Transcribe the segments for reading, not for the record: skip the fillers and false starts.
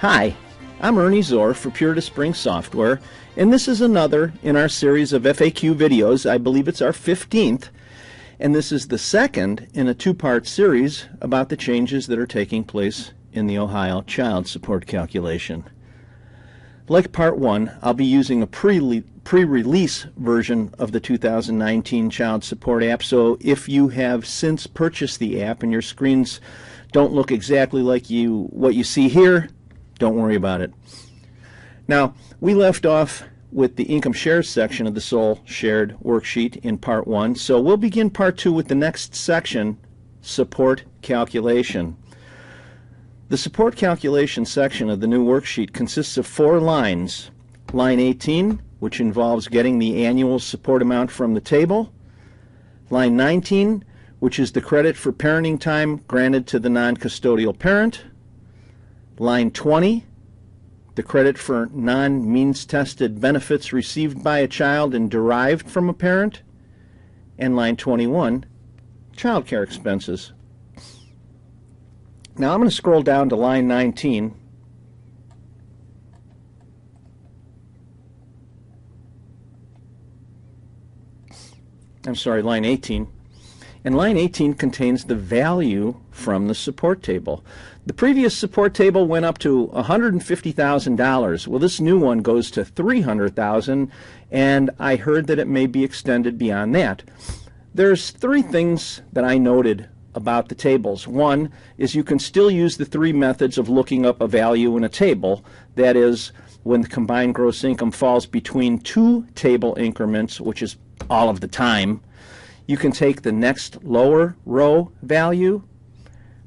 Hi, I'm Ernie Zor for Puritas Spring Software, and this is another in our series of FAQ videos. I believe it's our 15th, and this is the second in a two-part series about the changes that are taking place in the Ohio Child Support Calculation. Like Part 1, I'll be using a pre-release version of the 2019 Child Support app, so if you have since purchased the app and your screens don't look exactly like what you see here, don't worry about it. Now, we left off with the income shares section of the sole shared worksheet in Part 1, so we'll begin Part 2 with the next section, support calculation. The support calculation section of the new worksheet consists of 4 lines. Line 18, which involves getting the annual support amount from the table. Line 19, which is the credit for parenting time granted to the non-custodial parent. Line 20, the credit for non-means tested benefits received by a child and derived from a parent. And line 21, child care expenses. Now I'm going to scroll down to line 19. I'm sorry, line 18. And line 18 contains the value from the support table. The previous support table went up to $150,000. Well, this new one goes to $300,000, and I heard that it may be extended beyond that. There's 3 things that I noted about the tables. One is you can still use the 3 methods of looking up a value in a table. That is, when the combined gross income falls between 2 table increments, which is all of the time, you can take the next lower row value,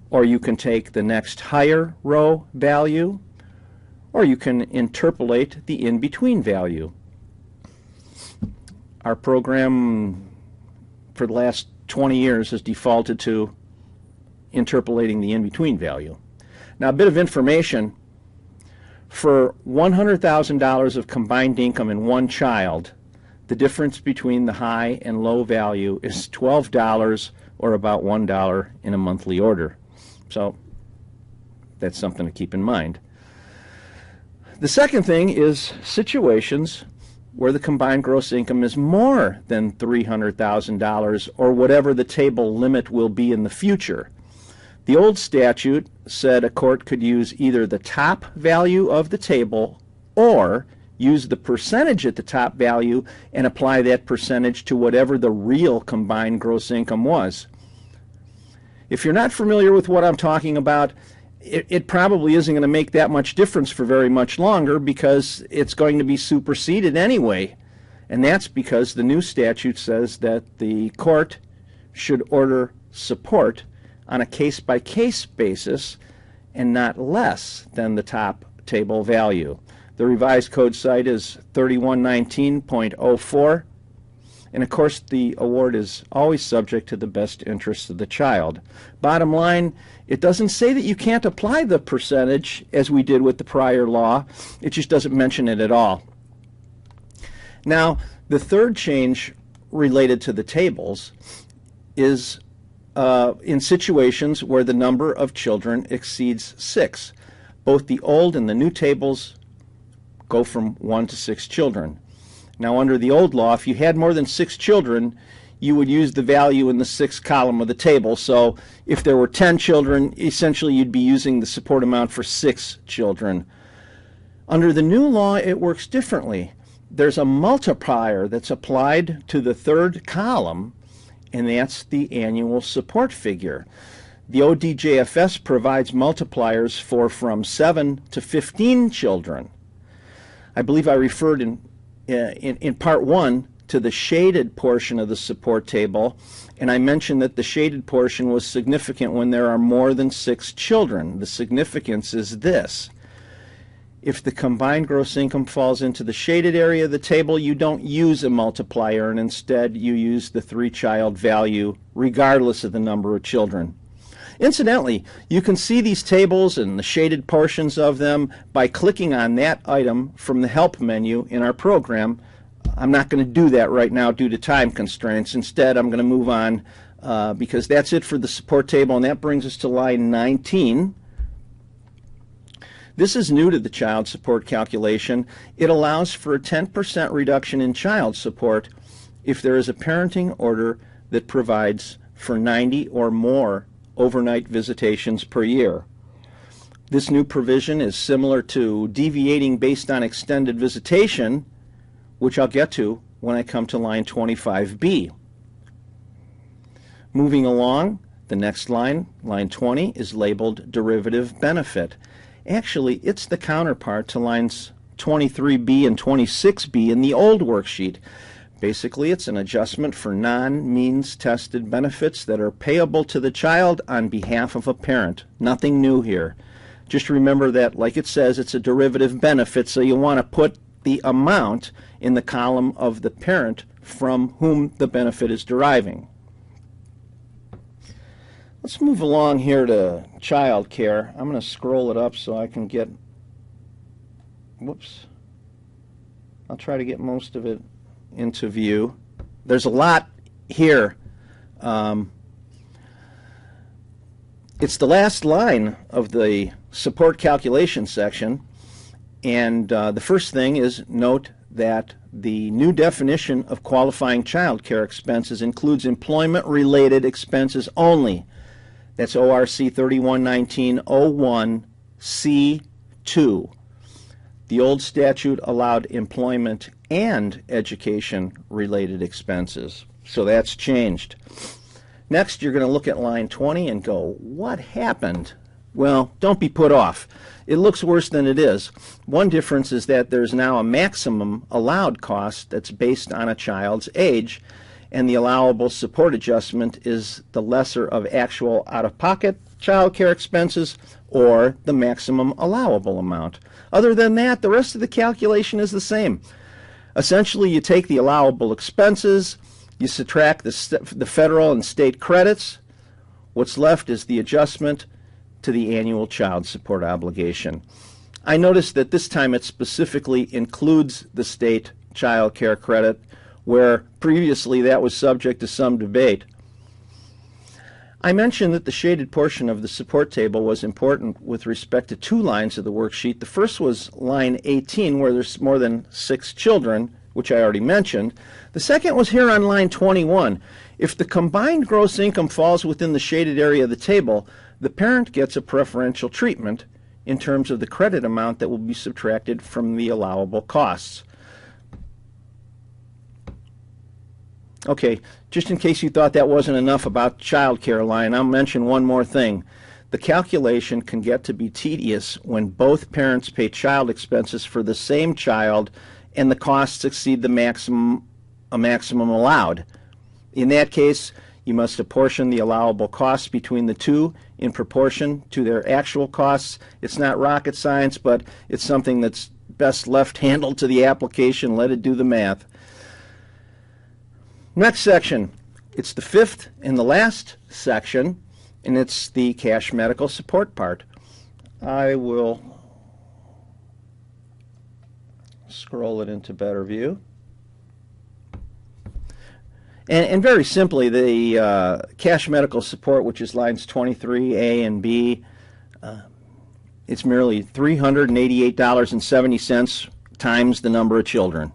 or you can take the next higher row value, or you can interpolate the in-between value. Our program for the last 20 years has defaulted to interpolating the in-between value. Now, a bit of information. For $100,000 of combined income in one child, the difference between the high and low value is $12, or about $1 in a monthly order. So that's something to keep in mind. The second thing is situations where the combined gross income is more than $300,000, or whatever the table limit will be in the future. The old statute said a court could use either the top value of the table or use the percentage at the top value and apply that percentage to whatever the real combined gross income was. If you're not familiar with what I'm talking about, it probably isn't going to make that much difference for very much longer, because it's going to be superseded anyway. And that's because the new statute says that the court should order support on a case-by-case basis and not less than the top table value. The revised code site is 3119.04, and of course the award is always subject to the best interests of the child. Bottom line, it doesn't say that you can't apply the percentage as we did with the prior law. It just doesn't mention it at all. Now, the third change related to the tables is in situations where the number of children exceeds 6. Both the old and the new tables go from 1 to 6 children. Now, under the old law, if you had more than 6 children, you would use the value in the 6th column of the table. So if there were 10 children, essentially you'd be using the support amount for 6 children. Under the new law, it works differently. There's a multiplier that's applied to the 3rd column, and that's the annual support figure. The ODJFS provides multipliers for from 7 to 15 children. I believe I referred in Part 1 to the shaded portion of the support table, and I mentioned that the shaded portion was significant when there are more than 6 children. The significance is this. If the combined gross income falls into the shaded area of the table, you don't use a multiplier, and instead you use the 3-child value regardless of the number of children. Incidentally, you can see these tables and the shaded portions of them by clicking on that item from the Help menu in our program. I'm not going to do that right now due to time constraints. Instead, I'm going to move on because that's it for the support table, and that brings us to line 19. This is new to the child support calculation. It allows for a 10% reduction in child support if there is a parenting order that provides for 90 or more overnight visitations per year. This new provision is similar to deviating based on extended visitation, which I'll get to when I come to line 25B. Moving along, the next line, line 20, is labeled derivative benefit. Actually, it's the counterpart to lines 23B and 26B in the old worksheet. Basically, it's an adjustment for non-means tested benefits that are payable to the child on behalf of a parent. Nothing new here. Just remember that, like it says, it's a derivative benefit, so you want to put the amount in the column of the parent from whom the benefit is deriving. Let's move along here to child care. I'm going to scroll it up so I can get, whoops, I'll try to get most of it into view. There's a lot here. It's the last line of the support calculation section, and the first thing is note that the new definition of qualifying child care expenses includes employment-related expenses only. That's ORC 3119-01C2. The old statute allowed employment and education-related expenses, so that's changed. Next, you're going to look at line 20 and go, what happened? Well, don't be put off. It looks worse than it is. One difference is that there's now a maximum allowed cost that's based on a child's age, and the allowable support adjustment is the lesser of actual out-of-pocket child care expenses or the maximum allowable amount. Other than that, the rest of the calculation is the same. Essentially, you take the allowable expenses, you subtract the federal and state credits. What's left is the adjustment to the annual child support obligation. I noticed that this time it specifically includes the state child care credit, where previously that was subject to some debate. I mentioned that the shaded portion of the support table was important with respect to two lines of the worksheet. The first was line 18, where there's more than 6 children, which I already mentioned. The second was here on line 21. If the combined gross income falls within the shaded area of the table, the parent gets a preferential treatment in terms of the credit amount that will be subtracted from the allowable costs. Okay, just in case you thought that wasn't enough about child care line, I'll mention one more thing. The calculation can get to be tedious when both parents pay child expenses for the same child and the costs exceed the maximum allowed. In that case, you must apportion the allowable costs between the two in proportion to their actual costs. It's not rocket science, but it's something that's best left handled to the application. Let it do the math. Next section, it's the fifth and the last section, and it's the cash medical support part. I will scroll it into better view. And very simply, the cash medical support, which is lines 23A and B, it's merely $388.70 times the number of children.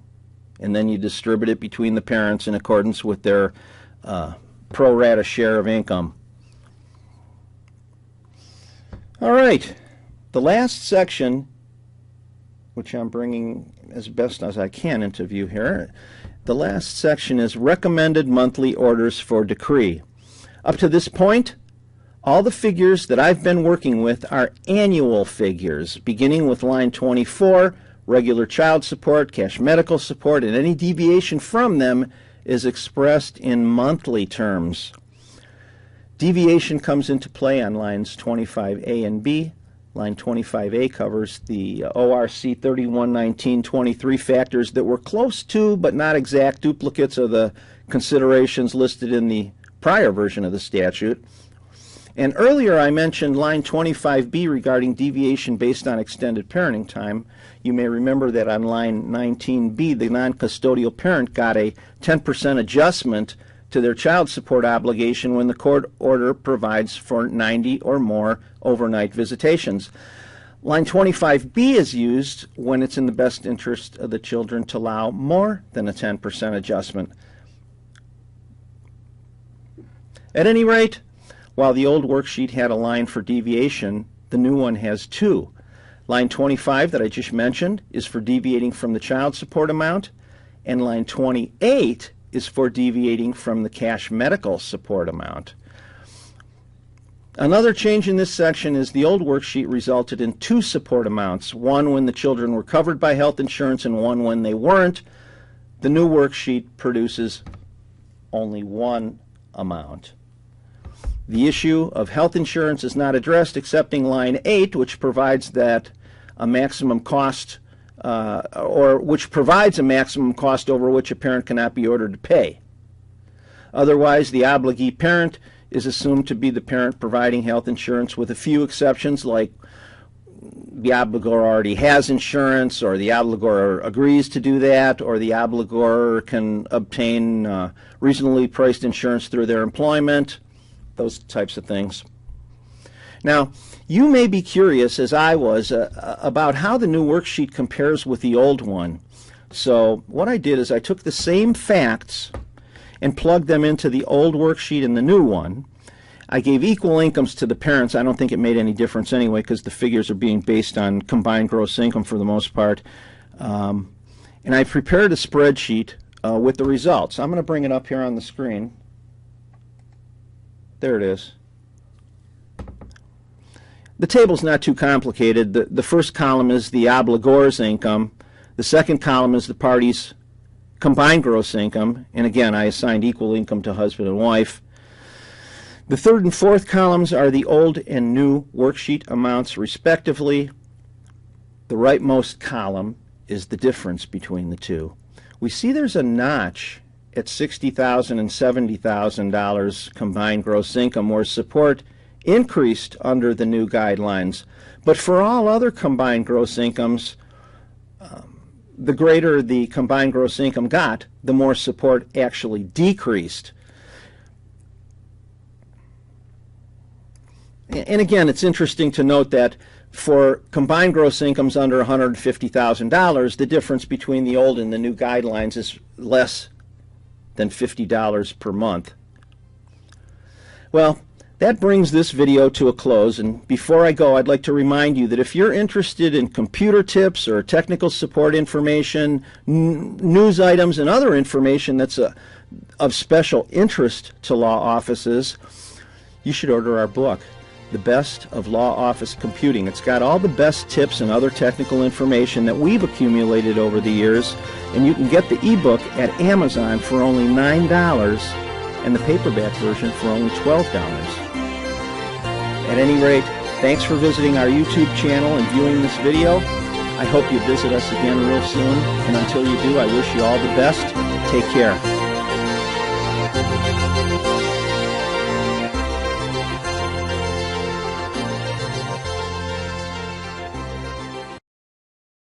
And then you distribute it between the parents in accordance with their pro rata share of income. All right, the last section, which I'm bringing as best as I can into view here, the last section is recommended monthly orders for decree. Up to this point, all the figures that I've been working with are annual figures, beginning with line 24, regular child support, cash medical support, and any deviation from them is expressed in monthly terms. Deviation comes into play on lines 25A and B. Line 25A covers the ORC 3119-23 factors that were close to but not exact duplicates of the considerations listed in the prior version of the statute. And earlier I mentioned line 25B regarding deviation based on extended parenting time. You may remember that on line 19B, the non-custodial parent got a 10% adjustment to their child support obligation when the court order provides for 90 or more overnight visitations. Line 25B is used when it's in the best interest of the children to allow more than a 10% adjustment. At any rate, while the old worksheet had a line for deviation, the new one has two. Line 25 that I just mentioned is for deviating from the child support amount, and line 28 is for deviating from the cash medical support amount. Another change in this section is the old worksheet resulted in two support amounts, one when the children were covered by health insurance and one when they weren't. The new worksheet produces only one amount. The issue of health insurance is not addressed excepting line 8, which provides that a maximum cost which provides a maximum cost over which a parent cannot be ordered to pay. Otherwise, the obligee parent is assumed to be the parent providing health insurance, with a few exceptions, like the obligor already has insurance, or the obligor agrees to do that, or the obligor can obtain reasonably priced insurance through their employment, those types of things. Now, you may be curious, as I was, about how the new worksheet compares with the old one. So what I did is I took the same facts and plugged them into the old worksheet and the new one. I gave equal incomes to the parents. I don't think it made any difference anyway, because the figures are being based on combined gross income for the most part. And I prepared a spreadsheet with the results. I'm going to bring it up here on the screen. There it is. The table's not too complicated. The first column is the obligor's income. The second column is the party's combined gross income, and again, I assigned equal income to husband and wife. The third and fourth columns are the old and new worksheet amounts, respectively. The rightmost column is the difference between the two. We see there's a notch at $60,000 and $70,000 combined gross income, where support increased under the new guidelines. But for all other combined gross incomes, the greater the combined gross income got, the more support actually decreased. And again, it's interesting to note that for combined gross incomes under $150,000, the difference between the old and the new guidelines is less than $50 per month. Well, that brings this video to a close, and before I go, I'd like to remind you that if you're interested in computer tips or technical support information, news items, and other information that's of special interest to law offices, you should order our book, The Best of Law Office Computing. It's got all the best tips and other technical information that we've accumulated over the years, and you can get the ebook at Amazon for only $9 and the paperback version for only $12. At any rate, thanks for visiting our YouTube channel and viewing this video. I hope you visit us again real soon, and until you do, I wish you all the best. Take care.